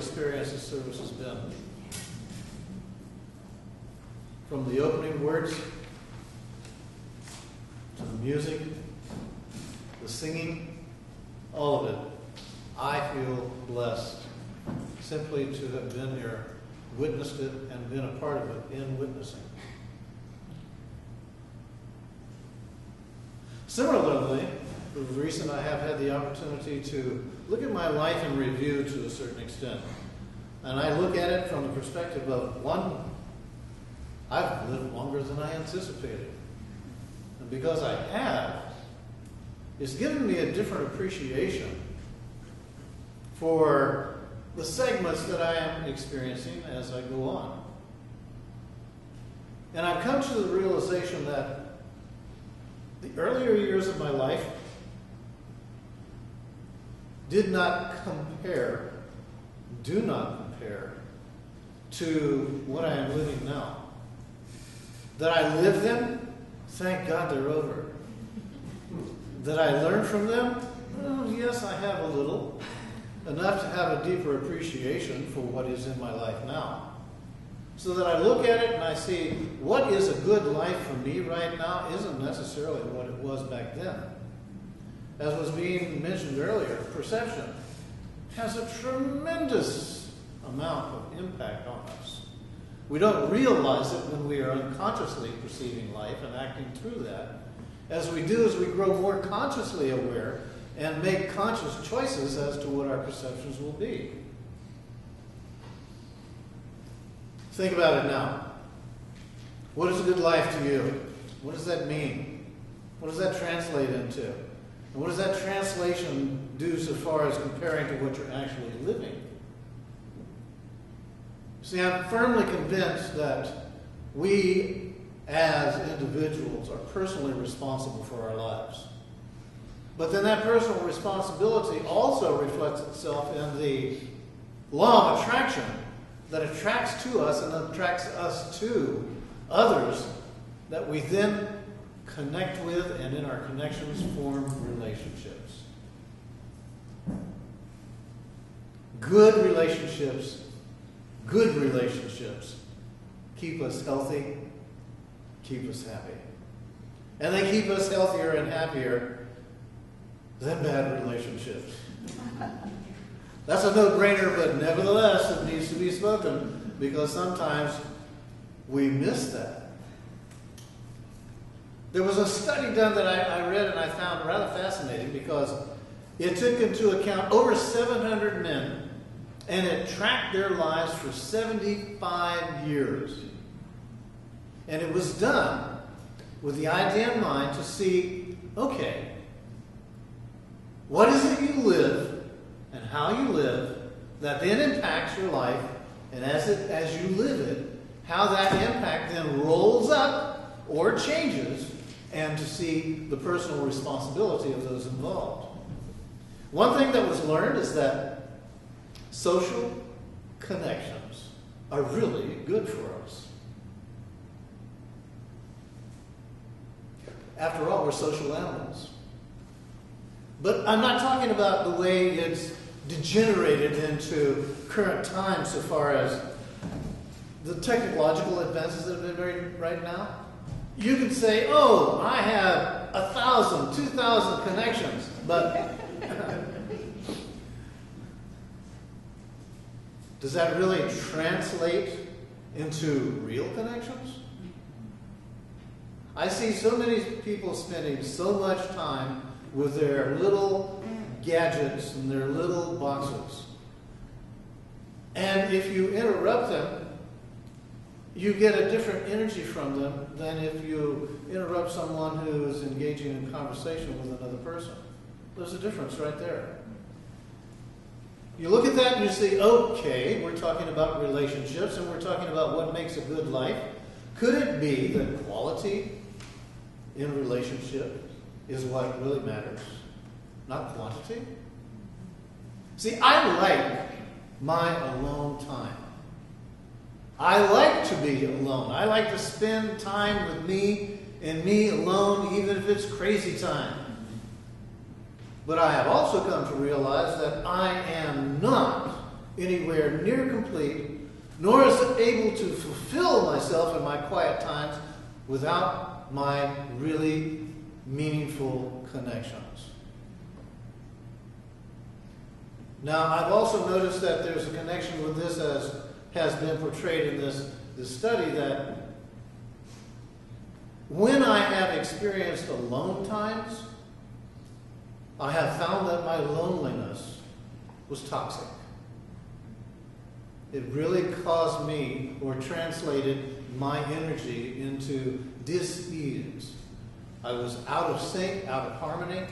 experience the service has been. From the opening words to the music, the singing, all of it, I feel blessed simply to have been here, witnessed it, and been a part of it in witnessing. Similarly, of recent I have had the opportunity to look at my life in review to a certain extent. And I look at it from the perspective of, one, I've lived longer than I anticipated. And because I have, it's given me a different appreciation for the segments that I am experiencing as I go on. And I've come to the realization that the earlier years of my life did not compare, do not compare to what I am living now. That I lived them, thank God they're over. That I learned from them, well, yes, I have a little. Enough to have a deeper appreciation for what is in my life now. So that I look at it and I see what is a good life for me right now isn't necessarily what it was back then. As was being mentioned earlier, perception has a tremendous amount of impact on us. We don't realize it when we are unconsciously perceiving life and acting through that. As we do, as we grow more consciously aware and make conscious choices as to what our perceptions will be. Think about it now. What is a good life to you? What does that mean? What does that translate into? And what does that translation do so far as comparing to what you're actually living? See, I'm firmly convinced that we as individuals are personally responsible for our lives. But then that personal responsibility also reflects itself in the law of attraction that attracts to us and attracts us to others that we then connect with, and in our connections form relationships. Good relationships keep us healthy, keep us happy. And they keep us healthier and happier than bad relationships. That's a no-brainer, but nevertheless it needs to be spoken because sometimes we miss that. There was a study done that I read and I found rather fascinating because it took into account over 700 men and it tracked their lives for 75 years. And it was done with the idea in mind to see, okay, what is it you live and how you live that then impacts your life, and as you live it, how that impact then rolls up or changes, and to see the personal responsibility of those involved. One thing that was learned is that social connections are really good for us. After all, we're social animals. But I'm not talking about the way it's degenerated into current times so far as the technological advances that have been made right now. You can say, oh, I have 1,000, 2,000 connections, but does that really translate into real connections? I see so many people spending so much time with their little gadgets and their little boxes. And if you interrupt them, you get a different energy from them than if you interrupt someone who is engaging in conversation with another person. There's a difference right there. You look at that and you see, okay, we're talking about relationships and we're talking about what makes a good life. Could it be that quality in relationship is what really matters, not quantity? See, I like my alone time. I like to be alone. I like to spend time with me and me alone, even if it's crazy time. But I have also come to realize that I am not anywhere near complete, nor is it able to fulfill myself in my quiet times without my really meaningful connections. Now, I've also noticed that there's a connection with this, as has been portrayed in this study, that when I have experienced alone times, I have found that my loneliness was toxic. It really caused me, or translated my energy into dis-ease. I was out of sync, out of harmony.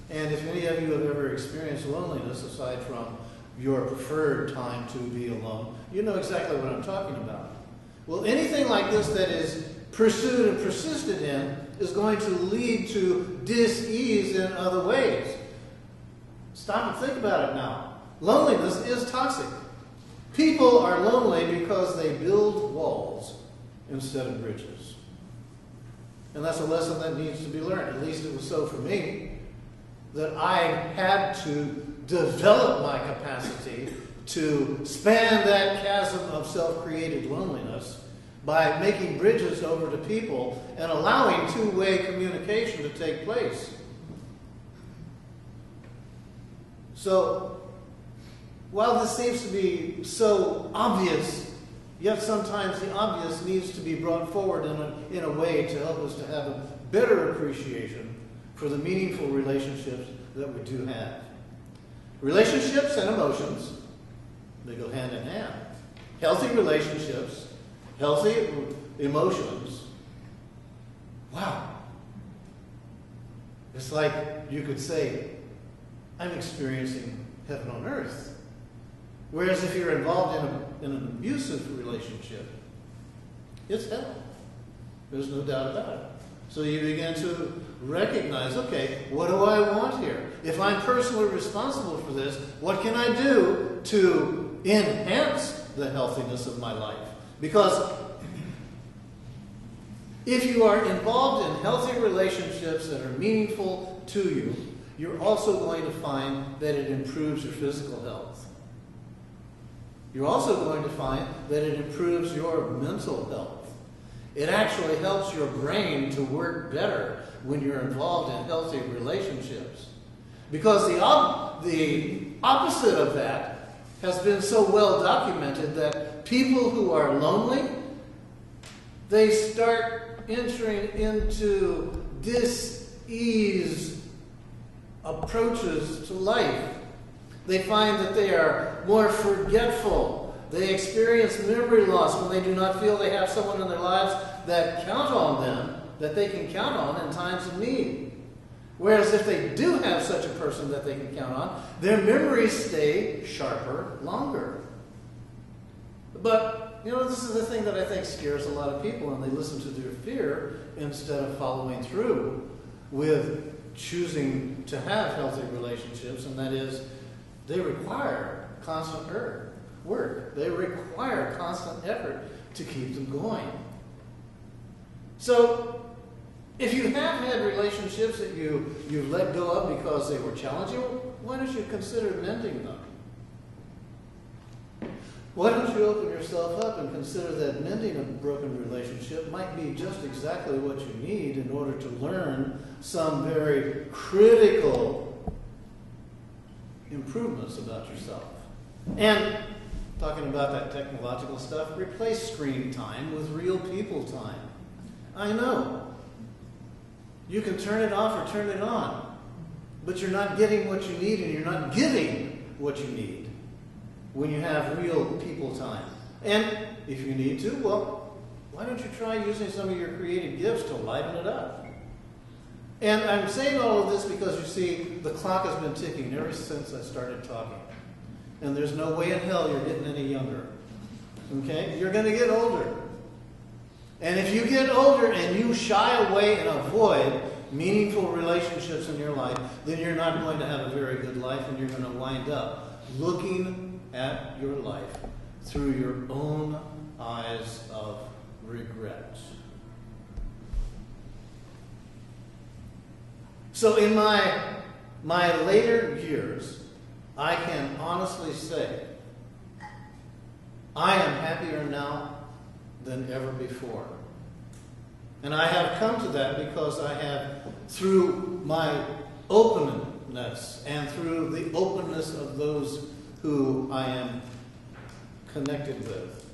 And if any of you have ever experienced loneliness, aside from your preferred time to be alone, you know exactly what I'm talking about. Well, anything like this that is pursued and persisted in is going to lead to dis-ease in other ways. Stop and think about it now. Loneliness is toxic. People are lonely because they build walls instead of bridges. And that's a lesson that needs to be learned. At least it was so for me, that I had to develop my capacity to span that chasm of self-created loneliness by making bridges over to people and allowing two-way communication to take place. So, while this seems to be so obvious, yet sometimes the obvious needs to be brought forward in a way to help us to have a better appreciation for the meaningful relationships that we do have. Relationships and emotions, they go hand in hand. Healthy relationships, healthy emotions. Wow. It's like you could say, I'm experiencing heaven on earth. Whereas if you're involved in an abusive relationship, it's hell. There's no doubt about it. So you begin to recognize, okay, what do I want here? If I'm personally responsible for this, what can I do to enhance the healthiness of my life? Because if you are involved in healthy relationships that are meaningful to you, you're also going to find that it improves your physical health. You're also going to find that it improves your mental health. It actually helps your brain to work better when you're involved in healthy relationships. Because the opposite of that has been so well documented that people who are lonely, they start entering into dis-ease approaches to life. They find that they are more forgetful. They experience memory loss when they do not feel they have someone in their lives that count on them, that they can count on in times of need. Whereas if they do have such a person that they can count on, their memories stay sharper longer. But, this is the thing that I think scares a lot of people, and they listen to their fear instead of following through with choosing to have healthy relationships, and that is, they require constant work. They require constant effort to keep them going. So, if you have had relationships that you've let go of because they were challenging, why don't you consider mending them? Why don't you open yourself up and consider that mending a broken relationship might be just exactly what you need in order to learn some very critical improvements about yourself. And talking about that technological stuff, replace screen time with real people time. I know. You can turn it off or turn it on, but you're not getting what you need, and you're not giving what you need when you have real people time. And if you need to, well, why don't you try using some of your creative gifts to liven it up? And I'm saying all of this because, you see, the clock has been ticking ever since I started talking. And there's no way in hell you're getting any younger. Okay? You're going to get older. And if you get older and you shy away and avoid meaningful relationships in your life, then you're not going to have a very good life, and you're going to wind up looking at your life through your own eyes of regret. So in my later years, I can honestly say I am happier now than ever before. And I have come to that because I have, through my openness and through the openness of those who I am connected with,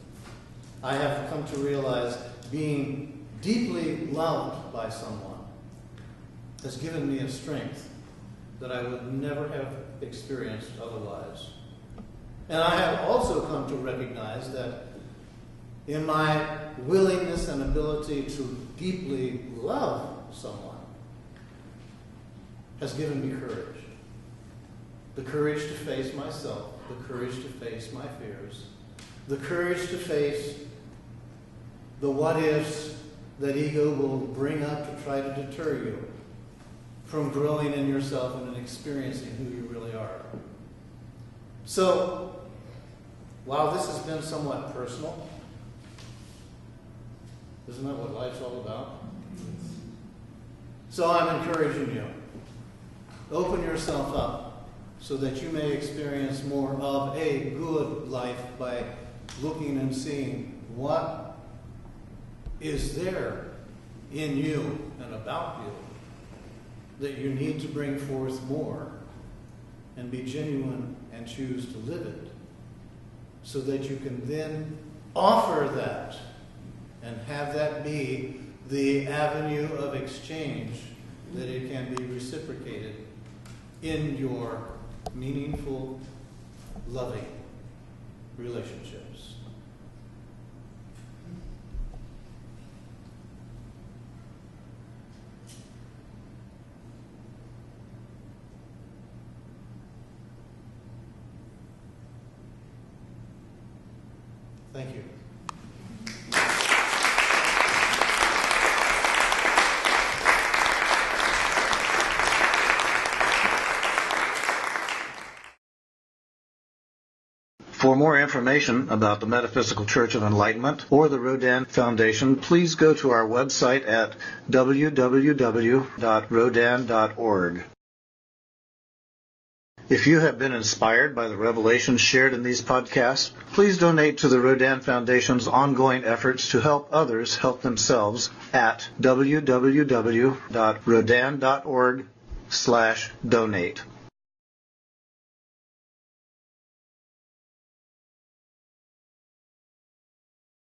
I have come to realize being deeply loved by someone has given me a strength that I would never have experienced otherwise. And I have also come to recognize that in my willingness and ability to deeply love someone has given me courage. The courage to face myself, the courage to face my fears, the courage to face the what-ifs that ego will bring up to try to deter you from growing in yourself and experiencing who you really are. So, while this has been somewhat personal, isn't that what life's all about? So I'm encouraging you. Open yourself up so that you may experience more of a good life by looking and seeing what is there in you and about you that you need to bring forth more and be genuine and choose to live it so that you can then offer that and have that be the avenue of exchange that it can be reciprocated in your meaningful, loving relationships. Thank you. For more information about the Metaphysical Church of Enlightenment or the Rodin Foundation, please go to our website at www.rodin.org. If you have been inspired by the revelations shared in these podcasts, please donate to the Rodin Foundation's ongoing efforts to help others help themselves at www.rodin.org/donate.